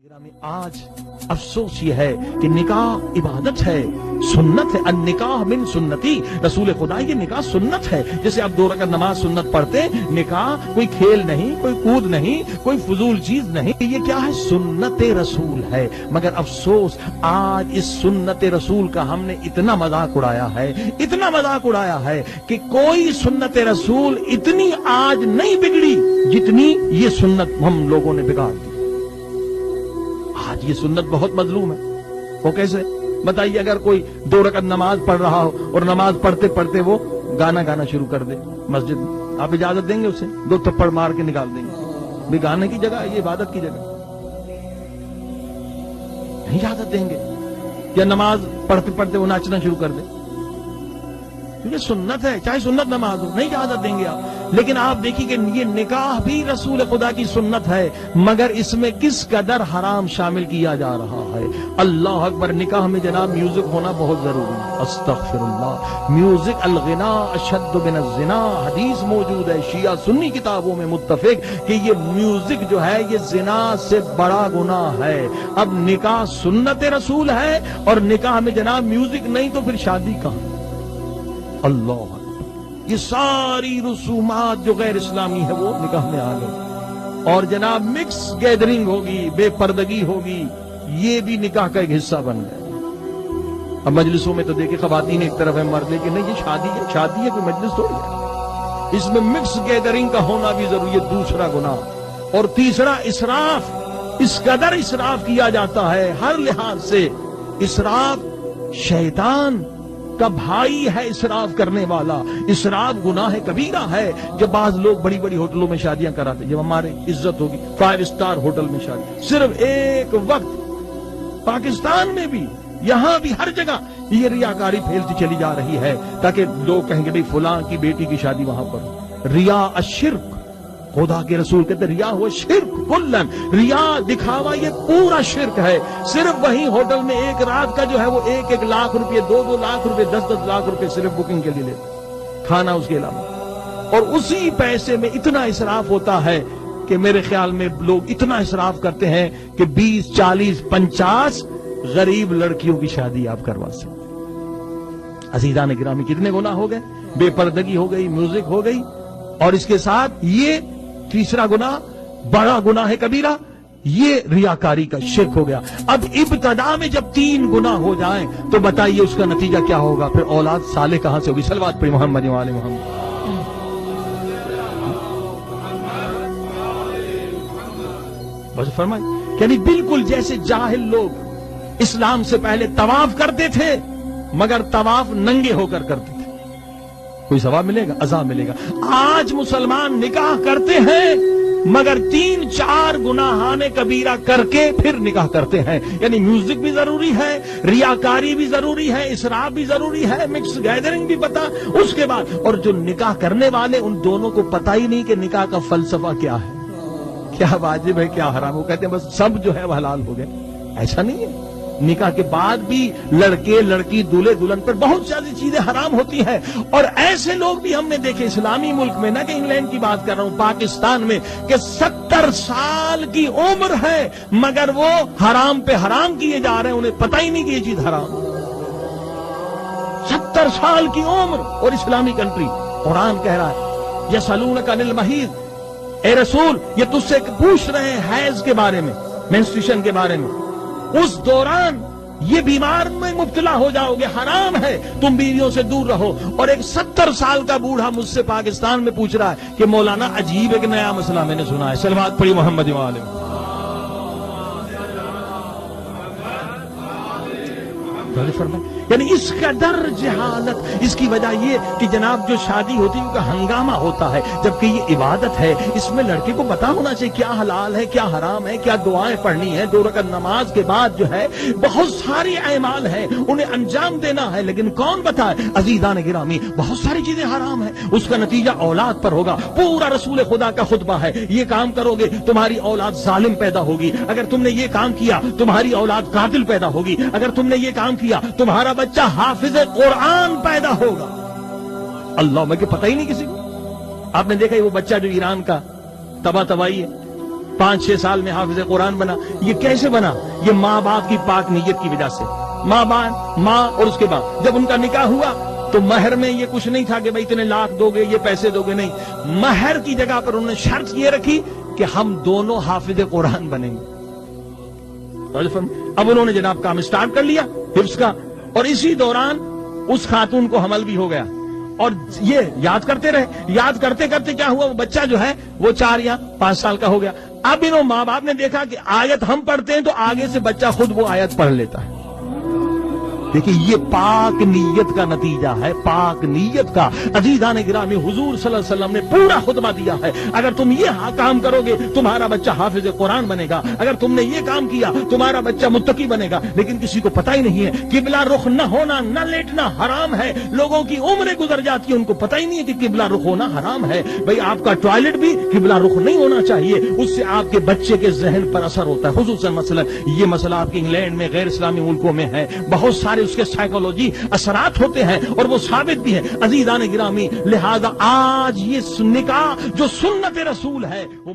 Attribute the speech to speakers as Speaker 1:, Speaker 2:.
Speaker 1: آج افسوس یہ ہے کہ نکاح عبادت ہے، سنت ہے، النکاح من سنتی، رسول خدا یہ نکاح سنت ہے۔ جیسے آپ 2 رکعت نماز سنت پڑھتے، نکاح کوئی کھیل نہیں، کوئی کود نہیں، کوئی فضول چیز نہیں، یہ کیا ہے؟ سنت رسول ہے۔ مگر افسوس آج اس سنت رسول کا ہم نے اتنا مذاق اڑایا ہے، اتنا مذاق اڑایا ہے کہ کوئی سنت رسول اتنی آج نہیں بگڑی جتنی یہ سنت ہم لوگوں نے بگاڑ دی۔ آج یہ سنت بہت مظلوم ہے۔ وہ کیسے؟ بتائیے، اگر کوئی 2 رکعت نماز پڑھ رہا ہو اور نماز پڑھتے پڑھتے وہ گانا شروع کر دے مسجد میں، آپ اجازت دیں گے؟ اسے 2 تھپڑ مار کے نکال دیں گے؟ یہ گانے کی جگہ ہے، یہ عبادت کی جگہ نہیں اجازت دیں گے۔ یا نماز پڑھتے پڑھتے وہ ناچنا شروع کر دے، یہ سنت ہے، چاہے سنت نماز ہو، نہیں اجازت دیں گے آپ۔ لیکن آپ دیکھیے کہ یہ نکاح بھی رسول خدا کی سنت ہے، مگر اس میں کس قدر حرام شامل کیا جا رہا ہے۔ اللہ اکبر! نکاح میں جناب میوزک ہونا بہت ضروری ہے۔ استغفر اللہ! میوزک الغنا اشد من الزنا، حدیث موجود ہے، شیعہ سنی کتابوں میں متفق کہ یہ میوزک جو ہے یہ زنا سے بڑا گناہ ہے۔ اب نکاح سنت رسول ہے اور نکاح میں جناب میوزک نہیں تو پھر شادی کہاں؟ اللہ! یہ ساری رسومات جو غیر اسلامی ہے وہ نکاح میں آ گئی، اور جناب مکس گیدرنگ ہوگی، بے پردگی ہوگی، یہ بھی نکاح کا ایک حصہ بن گیا۔ اب مجلسوں میں تو دیکھیں خواتین ایک طرف ہے، مرد کہ نہیں یہ شادی ہے، شادی ہے، کوئی مجلس تھوڑی ہے۔ اس میں مکس گیدرنگ کا ہونا بھی ضروری ہے، دوسرا گناہ۔ اور تیسرا اسراف، اس قدر اسراف کیا جاتا ہے ہر لحاظ سے۔ اسراف شیطان کا بھائی ہے، اسراف کرنے والا۔ اسراف گناہ کبیرہ ہے۔ جب بعض لوگ بڑی بڑی ہوٹلوں میں شادیاں کراتے، جب ہمارے عزت ہوگی 5 اسٹار ہوٹل میں شادی، صرف ایک وقت پاکستان میں بھی، یہاں بھی، ہر جگہ یہ ریاکاری پھیلتی چلی جا رہی ہے تاکہ لوگ کہیں گے بھئی فلاں کی بیٹی کی شادی وہاں پر۔ ریا الشرک، خدا کے رسول کہتے ہیں ریا ہوا شرک کلن، ریا دکھاوا یہ پورا شرک ہے۔ صرف وہی ہوٹل میں ایک رات کا جو ہے وہ 1 لاکھ روپے، 2 لاکھ روپے، 10 لاکھ روپے صرف بکنگ کے لیے لیتے، کھانا اس کے علاوہ۔ اور اسی پیسے میں اتنا اسراف ہوتا ہے کہ میرے خیال میں لوگ اتنا اسراف کرتے ہیں کہ 20، 40، 50 غریب لڑکیوں کی شادی آپ کروا سکتے۔ عزیزان گرامی، کتنے گناہ ہو گئے؟ بے پردگی ہو گئی، میوزک ہو گئی، اور اس کے ساتھ یہ تیسرا گناہ، بڑا گناہ ہے کبیرہ، یہ ریاکاری کا شرک ہو گیا۔ اب ابتدا میں جب 3 گناہ ہو جائیں تو بتائیے اس کا نتیجہ کیا ہوگا؟ پھر اولاد صالح کہاں سے ہوگی؟ صلوات پڑھی محمد و آل محمد۔ بس فرمائیں، یعنی بالکل جیسے جاہل لوگ اسلام سے پہلے طواف کرتے تھے مگر طواف ننگے ہو کر کرتے تھے، کوئی ثواب ملے گا؟ عذاب ملے گا۔ آج مسلمان نکاح کرتے ہیں مگر 3-4 گناہان کبیرہ کر کے پھر نکاح کرتے ہیں۔ یعنی میوزک بھی ضروری ہے، ریاکاری بھی ضروری ہے، اسراف بھی ضروری ہے، مکس گیدرنگ بھی پتا، اس کے بعد اور جو نکاح کرنے والے ان دونوں کو پتہ ہی نہیں کہ نکاح کا فلسفہ کیا ہے، کیا واجب ہے کیا حرام۔ وہ کہتے ہیں بس سب جو ہے وہ حلال ہو گئے۔ ایسا نہیں ہے، نکاح کے بعد بھی لڑکے لڑکی دولہے دلہن پر بہت ساری چیزیں حرام ہوتی ہیں۔ اور ایسے لوگ بھی ہم نے دیکھے اسلامی ملک میں، نہ کہ انگلینڈ کی بات کر رہا ہوں، پاکستان میں، کہ 70 سال کی عمر ہے مگر وہ حرام پہ حرام کیے جا رہے ہیں، انہیں پتہ ہی نہیں کہ یہ چیز حرام۔ 70 سال کی عمر اور اسلامی کنٹری۔ قرآن کہہ رہا ہے یسألونک عن المحیض، اے رسول یہ تجھ سے پوچھ رہے ہیں حیض کے بارے میں، مینسٹریشن کے بارے میں، اس دوران یہ بیمار میں مبتلا ہو جاؤ گے، حرام ہے، تم بیویوں سے دور رہو۔ اور ایک 70 سال کا بوڑھا مجھ سے پاکستان میں پوچھ رہا ہے کہ مولانا عجیب ایک نیا مسئلہ میں نے سنا ہے، صلوات پڑھی محمد و آل محمد۔ یعنی اس قدر جہالت، اس کی وجہ یہ کہ جناب جو شادی ہوتی ہے ان کا ہنگامہ ہوتا ہے، جبکہ یہ عبادت ہے۔ اس میں لڑکے کو پتا ہونا چاہیے کیا حلال ہے کیا حرام ہے، کیا دعائیں پڑھنی ہے، 2 رکعت نماز کے بعد جو ہے بہت ساری اعمال ہیں انہیں انجام دینا ہے۔ لیکن کون بتائے عزیزان گرامی، بہت ساری چیزیں حرام ہیں، اس کا نتیجہ اولاد پر ہوگا۔ پورا رسول خدا کا خطبہ ہے، یہ کام کرو گے تمہاری اولاد ظالم پیدا ہوگی، اگر تم نے یہ کام کیا تمہاری اولاد قاتل پیدا ہوگی، اگر تم نے یہ کام کیا تمہارا بچہ حافظ قرآن پیدا ہوگا۔ اللہ، میں کہ پتہ ہی نہیں کسی کو۔ آپ نے دیکھا وہ بچہ جو ایران کا تباہی ہے، 5-6 سال میں حافظ قرآن بنا. یہ کیسے بنا؟ یہ ماں باپ کی پاک نیت کی وجہ سے. ماں اور اس کے بعد جب ان کا نکاح ہوا تو مہر میں یہ کچھ نہیں تھا کہ بھائی اتنے لاکھ دو گے، یہ پیسے دو گے، نہیں. مہر کی جگہ پر انہوں نے شرط یہ رکھی کہ ہم دونوں حافظ قرآن بنیں گے. اب انہوں نے جناب کام سٹارٹ کر لیا حفظ کا، اور اسی دوران اس خاتون کو حمل بھی ہو گیا. اور یہ یاد کرتے رہے، یاد کرتے کرتے کیا ہوا، وہ بچہ جو ہے وہ 4 یا 5 سال کا ہو گیا. اب انہوں ماں باپ نے دیکھا کہ آیت ہم پڑھتے ہیں تو آگے سے بچہ خود وہ آیت پڑھ لیتا ہے. دیکھیں یہ پاک نیت کا نتیجہ ہے، پاک نیت کا. عزیزان گرامی، حضور صلی اللہ علیہ وسلم نے پورا خطبہ دیا ہے، اگر تم یہ کام کرو گے تمہارا بچہ حافظ قرآن بنے گا، اگر تم نے یہ کام کیا تمہارا بچہ متقی بنے گا. لیکن کسی کو پتہ ہی نہیں ہے. قبلہ رخ نہ ہونا، نہ لیٹنا حرام ہے. لوگوں کی عمریں گزر جاتی ہیں، ان کو پتہ ہی نہیں ہے کہ قبلہ رخ ہونا حرام ہے. بھئی آپ کا ٹوائلٹ بھی قبلہ رخ نہیں ہونا چاہیے، اس سے آپ کے بچے کے ذہن پر اثر ہوتا ہے. خصوصاً یہ مسئلہ آپ کے انگلینڈ میں، غیر اسلامی ملکوں میں ہے. بہت سارے اس کے سائیکولوجی اثرات ہوتے ہیں اور وہ ثابت بھی ہیں. عزیزان گرامی، لہذا آج یہ نکاح جو سنت رسول ہے وہ